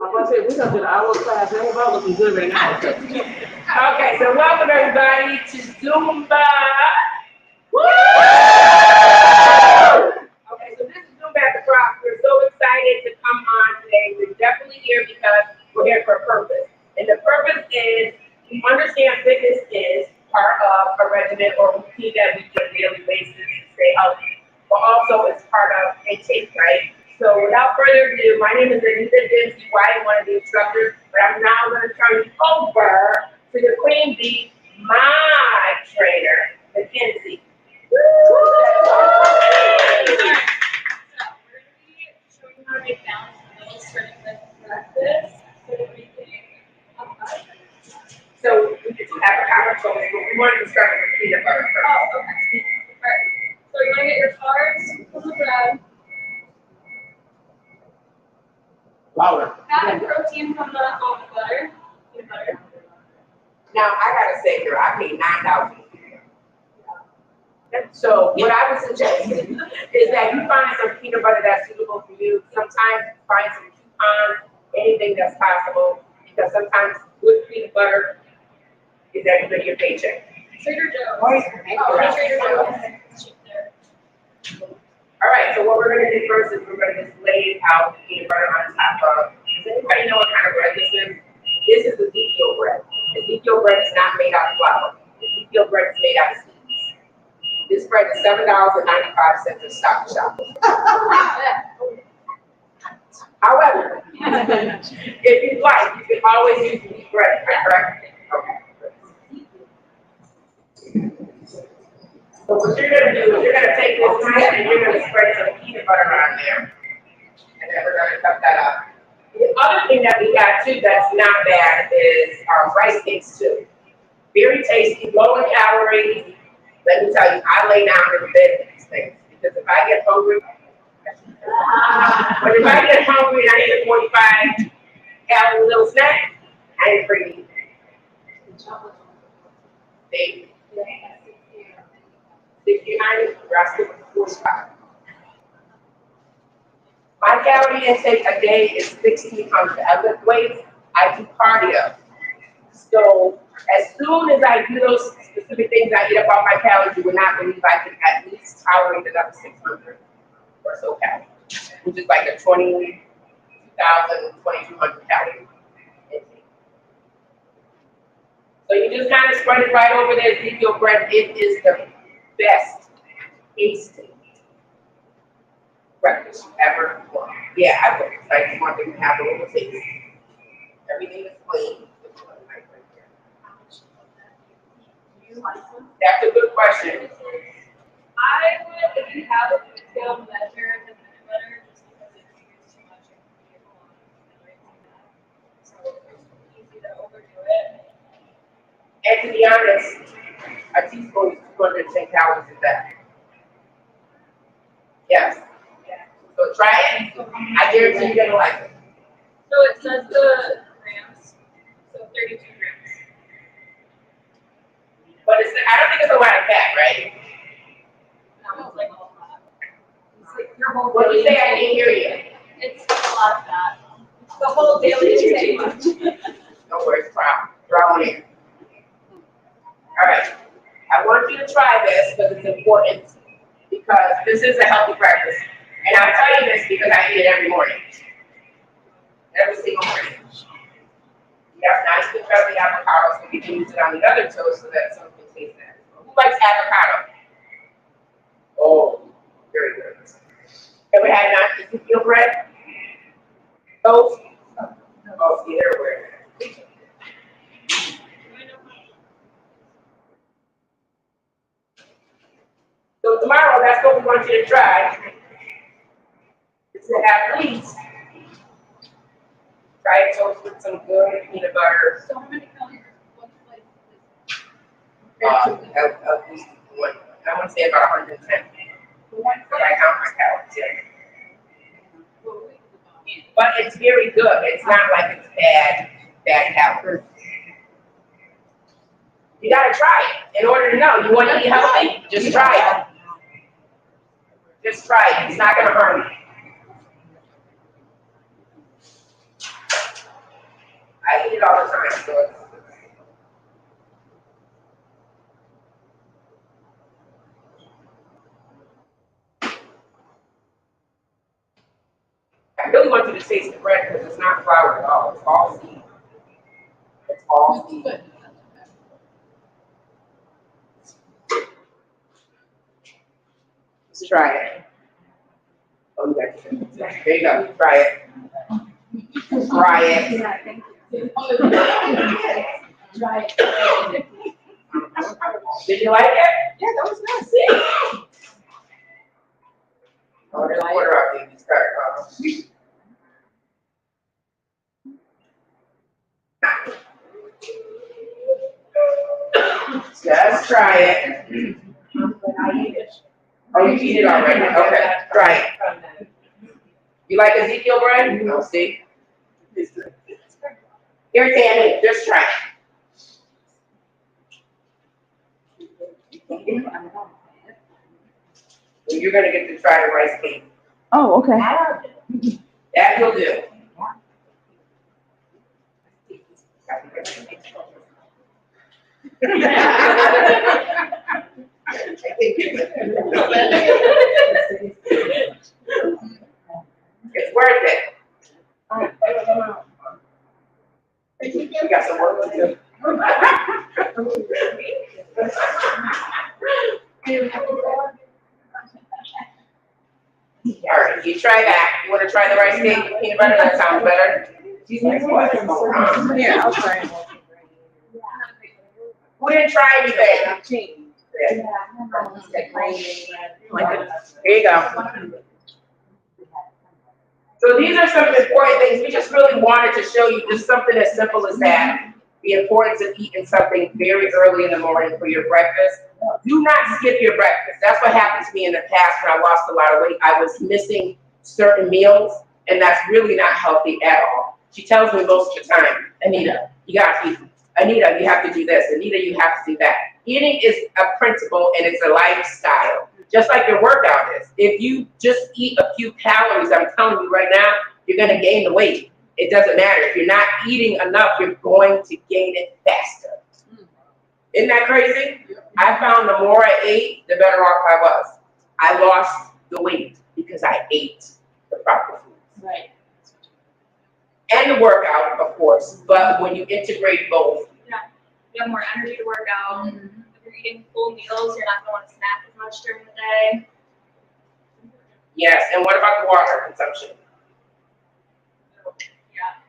I'm gonna say we gonna do the hour class. Everybody looking good right now. Okay, so welcome everybody to Zumba. Woo! Okay, so this is Zumba at the Cross. We're so excited to come on today. We're definitely here because we're here for a purpose. And the purpose is we understand fitness is part of a regimen or routine that we do on a daily basis to stay healthy. But also it's part of intake, right? So without further ado, my name is Anita Dempsey, White, one of the instructors, but I'm now going to turn you over to the Queen Bee, my trainer, Mackenzie. Woo! Showing how to make balance meals, starting with breakfast. So we just have our toast, but we wanted to start with peanut butter first. Oh, okay. Alright. So you want to get your carbs from the bread, Louder. fat and protein from the almond butter, peanut butter. Now, I gotta say, girl, I paid $9. So what I would suggest is that you find some peanut butter that's suitable for you. Sometimes find some coupons, anything that's possible, because sometimes good peanut butter is every bit of your paycheck. Trader Joe's. Right. Oh, Trader Joe's. It's cheap there. All right, so what we're gonna do first is we're gonna just lay out the peanut butter on top of. Does anybody know what kind of bread this is? This is Ezekiel bread. Ezekiel bread is not made out of flour. Ezekiel bread is made out of seeds. This bread is $7.95 at Stop Shop. However, if you'd like, you can always use wheat bread, correct? Okay. So what you're gonna do is you're gonna take this bread and you're gonna spread some peanut butter on there. And then we're gonna cut that up. The other thing that we got too that's not bad is rice cakes too. Very tasty, low in calories. Let me tell you, I lay down in the bed with these things because if I get hungry, but if I get hungry and I need a 45 calorie little snack, I ain't free to eat. See? 69, rest of 45. My calorie intake a day is 1,600. I lift weights, I do cardio. So as soon as I do those specific things, I eat up all my calories, you would not believe I can at least tolerate another 600 or so calories, which is like a 22,000, 2,200 calorie intake. So you just kind of spread it right over there, Ezekiel bread. It is the best tasting breakfast you ever want. Yeah, I would. I just want them to have a little taste. Everything is clean. That's a good question. I would, if you have a food scale, measure the peanut butter just because if you use too much, it can be a lot of calories in that. So it's easy to overdo it. And to be honest, a teaspoon is 210 calories a day. Yes. So try it. I guarantee you're gonna like it. So it says the grams, so 32 grams. But it's, I don't think it's a lot of fat, right? That was like all that. It's like your whole What do you daily say? I didn't hear you. It's a lot of fat. The whole daily intake. No worries, throw it in. All right. I want you to try this because it's important because this is a healthy breakfast. And I'll tell you this because I eat it every morning. Every single morning. We have nice good healthy avocados, so we can use it on the other toast so that someone can taste that. Who likes avocado? Oh, very good. Ever had Ezekiel bread? Toast? Oh, see, they're weird. So tomorrow, that's what we want you to try. Is to have least fried toast with some good peanut butter. So many calories. At least one. I want to say about 110. But I count my calories. Yeah. But it's very good. It's not like it's bad calories. You gotta try it in order to know. You want to eat healthy? Just try it. Just try it. It's not gonna harm you. I eat it all the time, so it's, I really want you to taste the bread because it's not flour at all. It's all seed. It's all seed. Let's try it. Oh, you got it. There you go. Try it. Try it. Yeah, thank you. Try it. Did you like it? Yeah, that was nice. See? Oh, there's water out there. You start. Just try it. Oh, you eat it already? Okay, try it. You like Ezekiel bread? No, see? Here, Tammy, just try it. You're gonna get to try the rice cake. Oh, okay. That you'll do. It's worth it. We got some work to do. All right, you try that. You want to try the rice cake with peanut butter? That sounds better. Here, I'll try it. Who didn't try anything? There you go. So these are some important things. We just really wanted to show you just something as simple as that. The importance of eating something very early in the morning for your breakfast. Do not skip your breakfast. That's what happened to me in the past when I lost a lot of weight. I was missing certain meals, and that's really not healthy at all. She tells me most of the time, Anita, you gotta eat. Anita, you have to do this. Anita, you have to do that. Eating is a principle and it's a lifestyle. Just like your workout is. If you just eat a few calories, I'm telling you right now, you're gonna gain the weight. It doesn't matter. If you're not eating enough, you're going to gain it faster. Isn't that crazy? I found the more I ate, the better off I was. I lost the weight because I ate the proper foods. Right. And the workout, of course, but when you integrate both. Yeah. You have more energy to work out. If you're eating full meals, you're not going to want to snack as much during the day. Yes, and what about the water consumption? Yeah.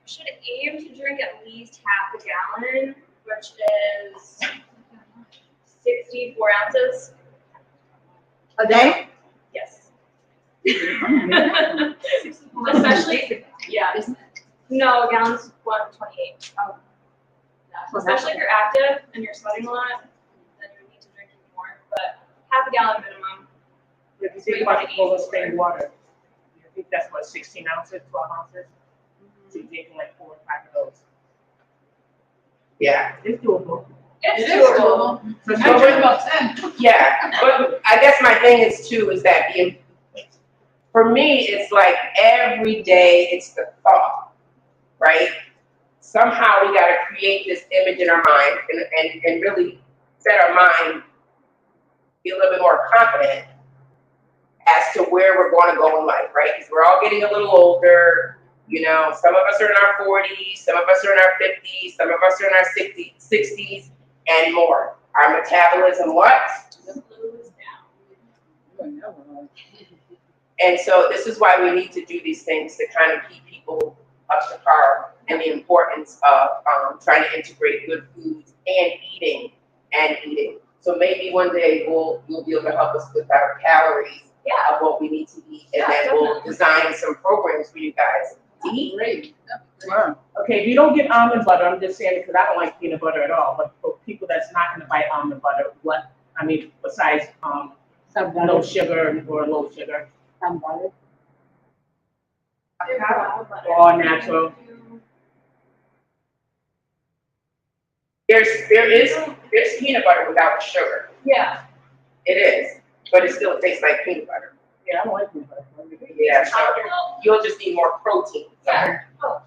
You should aim to drink at least half a gallon, which is 64 ounces. A day? Yes. Especially, yeah. No, a gallon's 128. Oh. Yeah. Especially if you're active and you're sweating a lot, then you need to drink even more. But half a gallon minimum. If you think about the full spring water, I think that's what, 16 ounces, 12 ounces? So you're taking like 4 or 5 of those. Yeah. It's doable. It's doable. So I drink about 10. Yeah, but I guess my thing is too, is that for me, it's like every day it's the thought, right? Somehow we gotta create this image in our mind and really set our mind, be a little bit more confident as to where we're gonna go in life, right? Because we're all getting a little older, you know, some of us are in our 40s, some of us are in our 50s, some of us are in our 60s and more. Our metabolism what? And so this is why we need to do these things to kind of keep people up to par and the importance of trying to integrate good foods and eating. So maybe one day you'll be able to help us with our calories of what we need to eat, and then we'll design some programs for you guys to eat. Great. Okay, if you don't get almond butter, I'm just saying because I don't like peanut butter at all, but for people that's not gonna buy almond butter, besides no sugar or low sugar? Some butter. Or natural. There's peanut butter without sugar. Yeah. It is, but it still tastes like peanut butter. Yeah, I don't like peanut butter. Yeah, so you'll just need more protein. Yeah. Oh.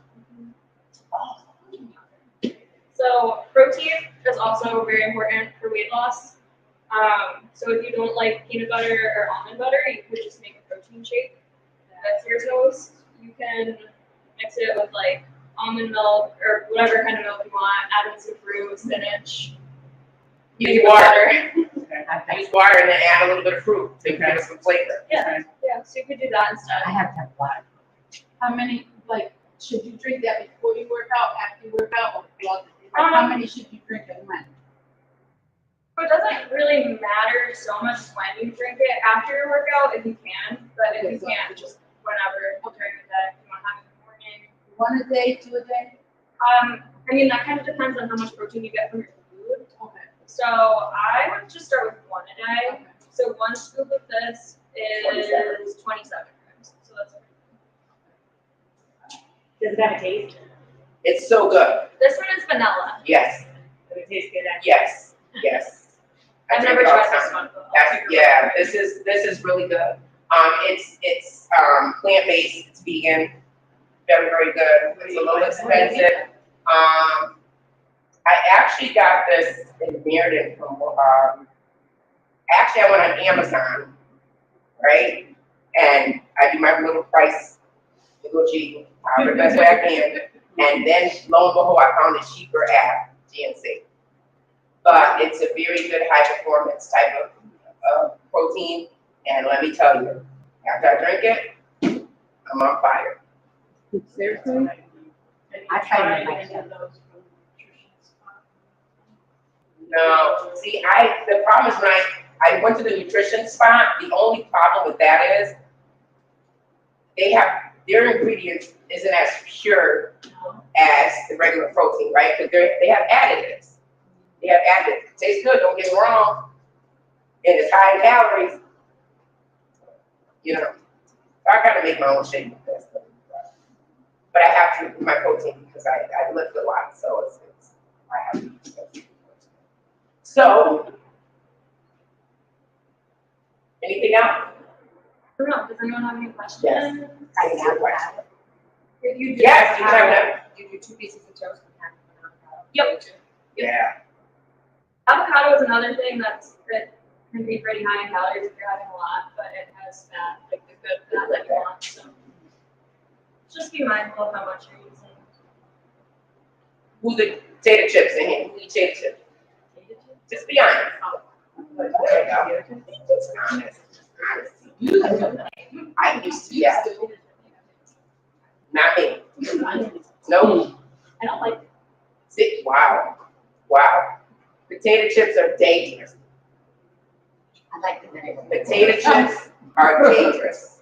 also very important for weight loss. So if you don't like peanut butter or almond butter, you could just make a protein shake that's your toast. You can mix it with like almond milk or whatever kind of milk you want, add in some fruit, spinach. Use maybe water. Okay. Use water and then add a little bit of fruit to give it some flavor. Yeah, so you could do that instead. I have to have water. How many, like, should you drink that before you work out, after you work out, or throughout the day? Like, how many should you drink and when? So it doesn't really matter so much when you drink it after your workout if you can, but if you can't, just whenever during the day. If you want to have it in the morning. One a day, two a day? I mean, that kind of depends on how much protein you get from your food. Okay. So I would just start with one a day. So one scoop of this is 27 grams. So that's Does it have a taste? It's so good. this one is vanilla. Yes, Does it taste good? yes, yes. I I've drink never it all tried the this time. one. But I'll That's, figure it out. yeah, this is really good. It's plant-based, it's vegan, very, very good. It's a little expensive. I actually got this in Meriden from, actually I went on Amazon, right? And I do my little price negotiating, the best way I can. And then lo and behold, I found a cheaper app, GNC. But it's a very good high performance type of protein. And let me tell you, after I drink it, I'm on fire. Seriously? I tried it myself. No, see, the problem is when I went to the nutrition spot, the only problem with that is their ingredients isn't as pure as the regular protein, right? Because they have additives. They have additives. It tastes good, don't get me wrong. And it's high in calories. You know, I gotta make my own shake with this. But I have to do my protein because I lift a lot, so I have to use it. So, anything else? I don't know. Does anyone have any questions? Yes. I have a question. If you Yes, you have that. You do 2 pieces of toast and half of an avocado. Yep. Yeah. Avocado is another thing that can be pretty high in calories if you're having a lot, but it has fat, like the good fat that you want. So just be mindful of how much you're using. Who's the potato chips in here? Who eat potato chips? Just be honest. There you go. Just honest. Honesty. I used to, yeah. Not me. No. I don't like See, wow. Wow. Potato chips are dangerous. I like the vanilla. Potato chips are dangerous.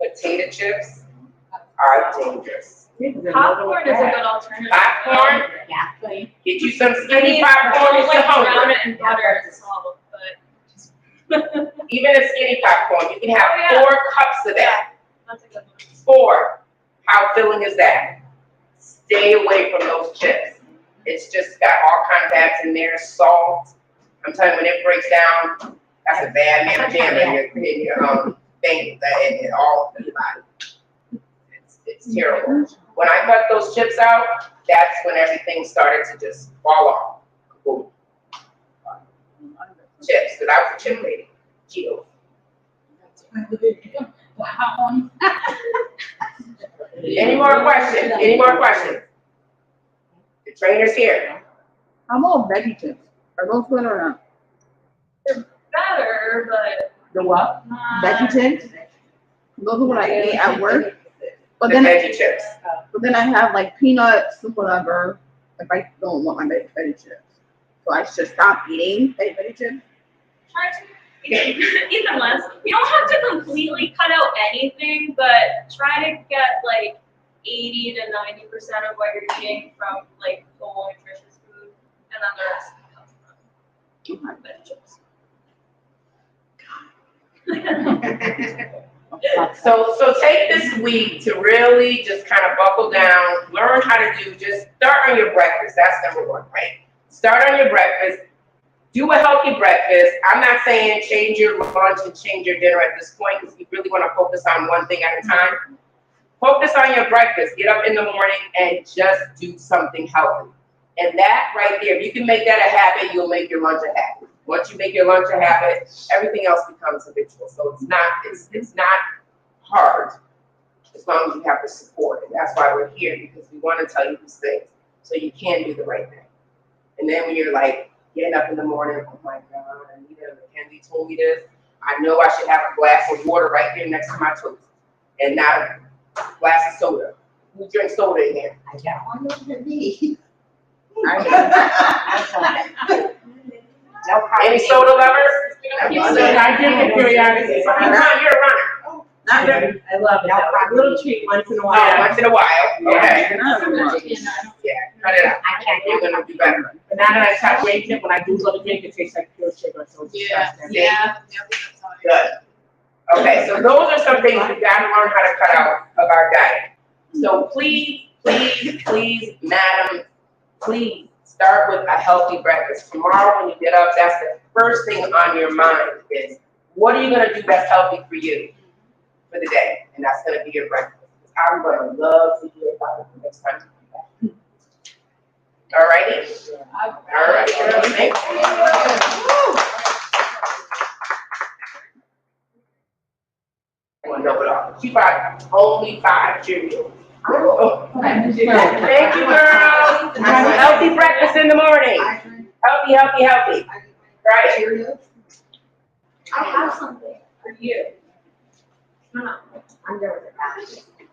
Potato chips are dangerous. popcorn is a good alternative. Popcorn? Yeah. Get you some I skinny mean, popcorn don't if like you're drown hungry. it in butter and salt, but Even a skinny popcorn, you can have Oh, yeah. 4 cups of that. that's a good one. 4. How filling is that? Stay away from those chips. It's just got all kinds of fats in there, salt. I'm telling you, when it breaks down, that's a bad man jam in your thing, it all in your body. It's terrible. When I cut those chips out, that's when everything started to just fall off. Boom. Chips, because I was a chip lady. Cheetos. Wow. Any more questions? Any more questions? The trainer's here. I'm all veggie chips. Are those good or not? Better, but The what? not. Veggie chips? Those are what I eat at work. But The then, veggie chips. I have like peanuts or whatever if I don't want my veggie chips. So I should stop eating veggie chips. Try to eat them less. You don't have to completely cut out anything, but try to get like 80 to 90% of what you're eating from like whole nutritious food, and then the rest comes from veggie chips. So take this week to really just kind of buckle down, learn how to just start on your breakfast. That's number 1, right? Start on your breakfast. Do a healthy breakfast. I'm not saying change your lunch and change your dinner at this point because you really want to focus on one thing at a time. Focus on your breakfast. Get up in the morning and just do something healthy. And that right there, if you can make that a habit, you'll make your lunch a habit. Once you make your lunch a habit, everything else becomes habitual. So it's not hard as long as you have the support. And that's why we're here, because we want to tell you these things so you can do the right thing. And then when you're like getting up in the morning, oh my God, Anita, Mackenzie told me this. I know I should have a glass of water right there next to my toast and not a glass of soda. Who drinks soda in here? I got one for me. Any soda lovers? I drink it periodically. You're a runner. Not good. I love it. A little treat once in a Oh, while. once in a while. Okay. Yeah. Yeah, cut it out. I can't You're gonna do better. But now that I stopped drinking it, when I do go to drink, it tastes like pure sugar, so it's disgusting. Good. Okay, so those are some things we've got to learn how to cut out of our diet. So please, madam, please start with a healthy breakfast. Tomorrow when you get up, that's the first thing on your mind is, what are you gonna do that's healthy for you for the day? And that's gonna be your breakfast. I'm gonna love to hear about it the next time you come back. All righty? All right, thank you. She bought only 5 Cheerios. Thank you, girls. Healthy breakfast in the morning. Healthy. Right. I have something for you. No. I'm good with that.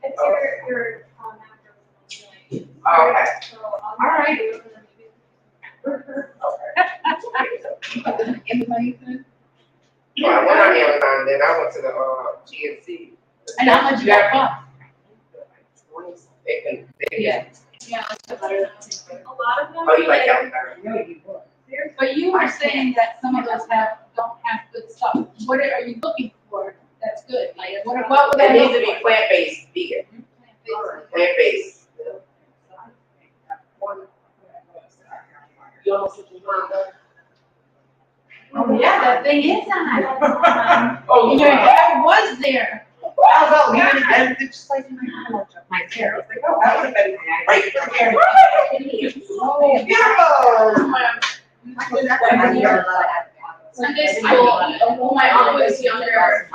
It's your after. Okay. So All right. Well, I went on Amazon, then I went to the GNC. And how much you got cost? They can. Yeah, it's better than. a lot of them. Oh, you like that one better? But you were saying that some of us don't have good stuff. What are you looking for that's good? Like, what would It I needs to look be plant-based, vegan, for? plant-based. You almost took your hand up. Oh, yeah, that thing is on. Oh, Your hair was there. My hair. That would have been right there. Sunday school, when my aunt was younger,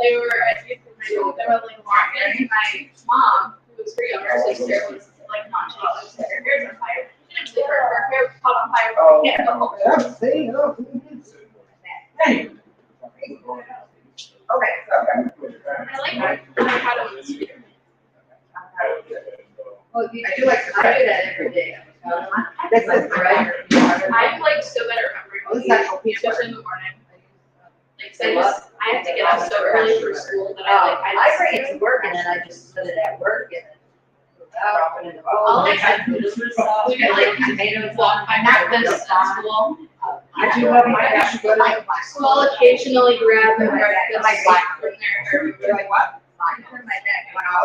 they were at they were like walking, and my mom, who was her younger sister, was like nonchalant, her hair's on fire. She didn't believe her hair caught on fire. Oh. Yeah, the whole Okay. I like how to. Well, I do do that every day. This is right. I'm like so bad at remembering, especially in the morning. Like, I have to get up so early for school that I bring it to work and then I just put it at work and I'll like, we get like tomatoes on my breakfast at school. I do love my So I'll occasionally grab a breakfast from there. You're like, what? I turn my neck. Wow.